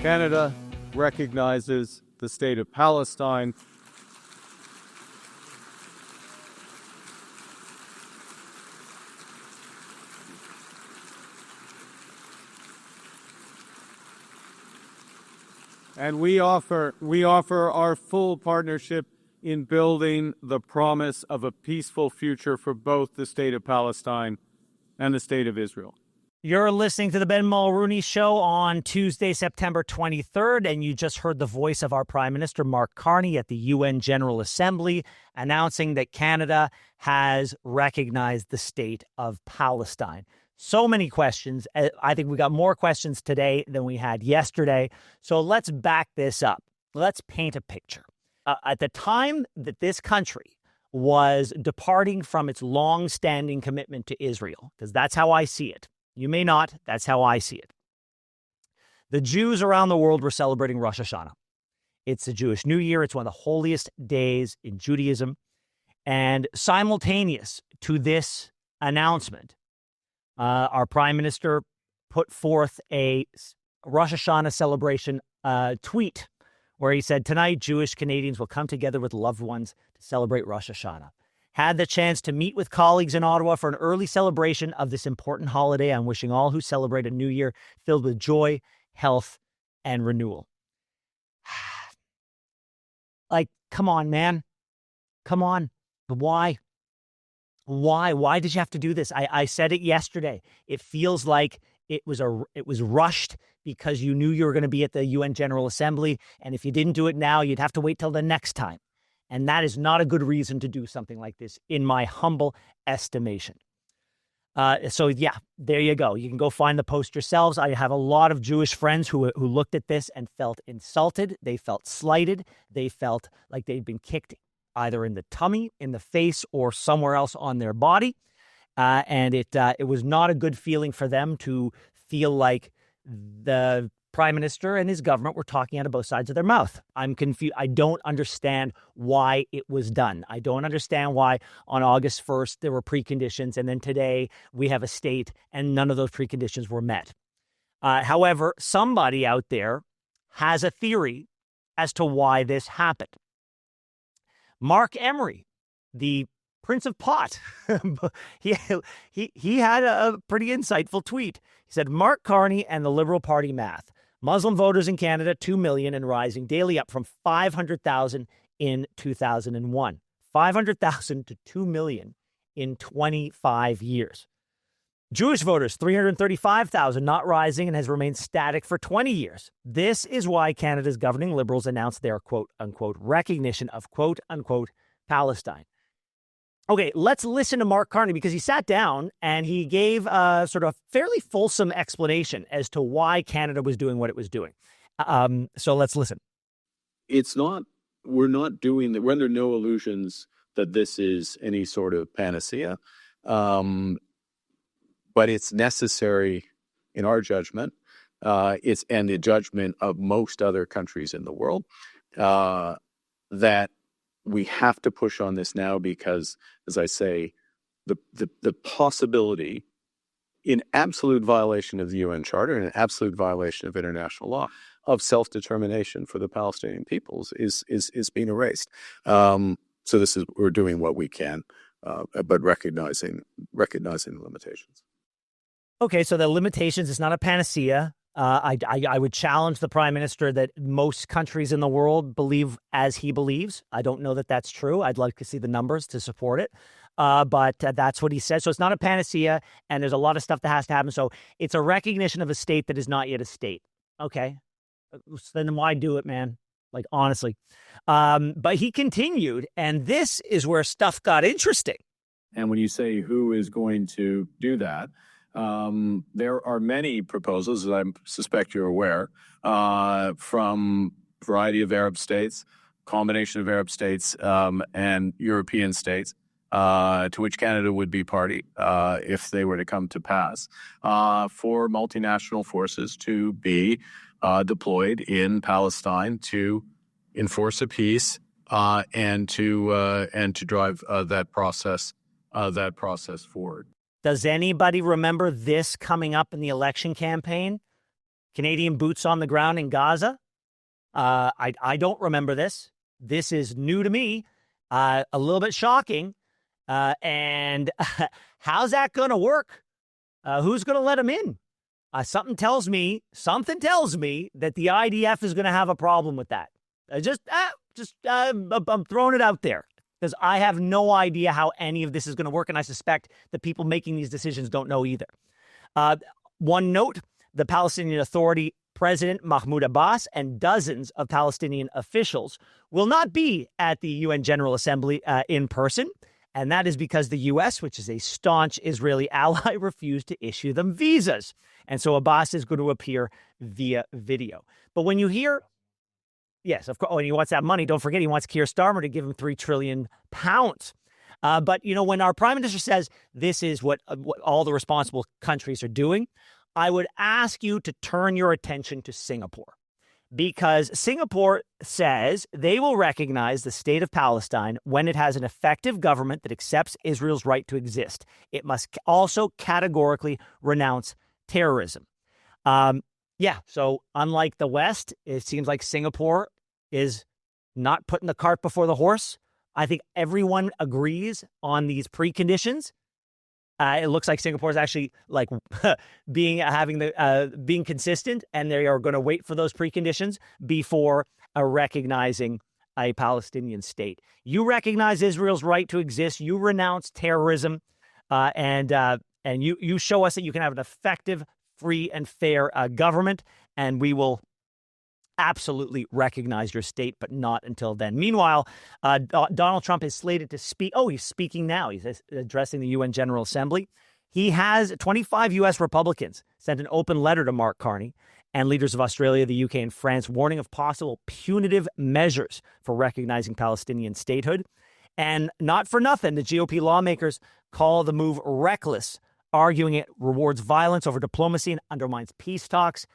Canada recognizes the state of Palestine. And we offer our full partnership in building the promise of a peaceful future for both the state of Palestine and the state of Israel. You're listening to the Ben Mulroney Show on Tuesday, September 23rd, and you just heard the voice of our Prime Minister, Mark Carney, at the UN General Assembly, announcing that Canada has recognized the state of Palestine. So many questions. I think we got more questions today than we had yesterday. So let's back this up. Let's paint a picture. At the time that this country was departing from its long-standing commitment to Israel, because that's how I see it. You may not. That's how I see it. The Jews around the world were celebrating Rosh Hashanah. It's the Jewish New Year. It's one of the holiest days in Judaism. And simultaneous to this announcement, our Prime Minister put forth a Rosh Hashanah celebration tweet where he said, "Tonight, Jewish Canadians will come together with loved ones to celebrate Rosh Hashanah. Had the chance to meet with colleagues in Ottawa for an early celebration of this important holiday. I'm wishing all who celebrate a new year filled with joy, health, and renewal." Like, come on, man. Come on. Why? Why did you have to do this? I said it yesterday. It feels like it was rushed because you knew you were going to be at the UN General Assembly. And if you didn't do it now, you'd have to wait till the next time. And that is not a good reason to do something like this, in my humble estimation. So, yeah, there you go. You can go find the post yourselves. I have a lot of Jewish friends who looked at this and felt insulted. They felt slighted. They felt like they'd been kicked either in the tummy, in the face, or somewhere else on their body. And it was not a good feeling for them to feel like the Prime Minister and his government were talking out of both sides of their mouth. I'm confused. I don't understand why it was done. I don't understand why on August 1st there were preconditions, and then today we have a state and none of those preconditions were met. However, somebody out there has a theory as to why this happened. Mark Emery, the Prince of Pot, he had a pretty insightful tweet. He said, "Mark Carney and the Liberal Party math. Muslim voters in Canada, 2 million and rising daily, up from 500,000 in 2001. 500,000 to 2 million in 25 years. Jewish voters, 335,000, not rising and has remained static for 20 years. This is why Canada's governing Liberals announced their quote-unquote recognition of quote-unquote Palestine." Okay, let's listen to Mark Carney, because he sat down and he gave a sort of fairly fulsome explanation as to why Canada was doing what it was doing. So let's listen. We're under no illusions that this is any sort of panacea. But it's necessary in our judgment, and the judgment of most other countries in the world, that we have to push on this now because, as I say, the possibility, in absolute violation of the UN Charter and an absolute violation of international law, of self-determination for the Palestinian peoples is being erased. So we're doing what we can, but recognizing the limitations. Okay, so the limitations is not a panacea. I would challenge the Prime Minister that most countries in the world believe as he believes. I don't know that that's true. I'd like to see the numbers to support it. But that's what he says. So it's not a panacea, and there's a lot of stuff that has to happen. So it's a recognition of a state that is not yet a state. Okay, so then why do it, man? Like, honestly. But he continued, and this is where stuff got interesting. And when you say who is going to do that, there are many proposals, as I suspect you're aware, from a variety of Arab states, combination of Arab states and European states, to which Canada would be party if they were to come to pass, for multinational forces to be deployed in Palestine to enforce a peace and to drive that process forward. Does anybody remember this coming up in the election campaign? Canadian boots on the ground in Gaza. I don't remember this. This is new to me, a little bit shocking. And how's that going to work? Who's going to let them in? Something tells me that the IDF is going to have a problem with that. I'm throwing it out there because I have no idea how any of this is going to work, and I suspect the people making these decisions don't know either. One note, the Palestinian Authority President Mahmoud Abbas and dozens of Palestinian officials will not be at the UN General Assembly in person, and that is because the U.S., which is a staunch Israeli ally, refused to issue them visas. And so Abbas is going to appear via video. But when you hear, yes, of course, when he wants that money, don't forget he wants Keir Starmer to give him £3 trillion. But, when our prime minister says this is what all the responsible countries are doing, I would ask you to turn your attention to Singapore, because Singapore says they will recognize the state of Palestine when it has an effective government that accepts Israel's right to exist. It must also categorically renounce terrorism. So unlike the West, it seems like Singapore is not putting the cart before the horse. I think everyone agrees on these preconditions. It looks like Singapore is actually like being consistent, and they are going to wait for those preconditions before recognizing a Palestinian state. You recognize Israel's right to exist. You renounce terrorism, and you show us that you can have an effective, free, and fair government, and we will absolutely recognize your state, but not until then. Meanwhile, Donald Trump is slated to speak. Oh, he's speaking now. He's addressing the UN General Assembly. He has 25 U.S. Republicans sent an open letter to Mark Carney and leaders of Australia, the UK, and France, warning of possible punitive measures for recognizing Palestinian statehood. And not for nothing, the GOP lawmakers call the move reckless, arguing it rewards violence over diplomacy and undermines peace talks.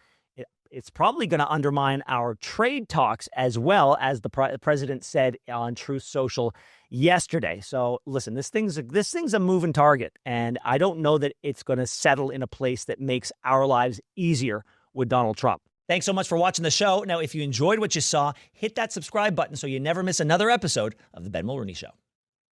It's probably going to undermine our trade talks as well, as the president said on Truth Social yesterday. So listen, this thing's a moving target, and I don't know that it's going to settle in a place that makes our lives easier with Donald Trump. Thanks so much for watching the show. Now, if you enjoyed what you saw, hit that subscribe button so you never miss another episode of The Ben Mulroney Show.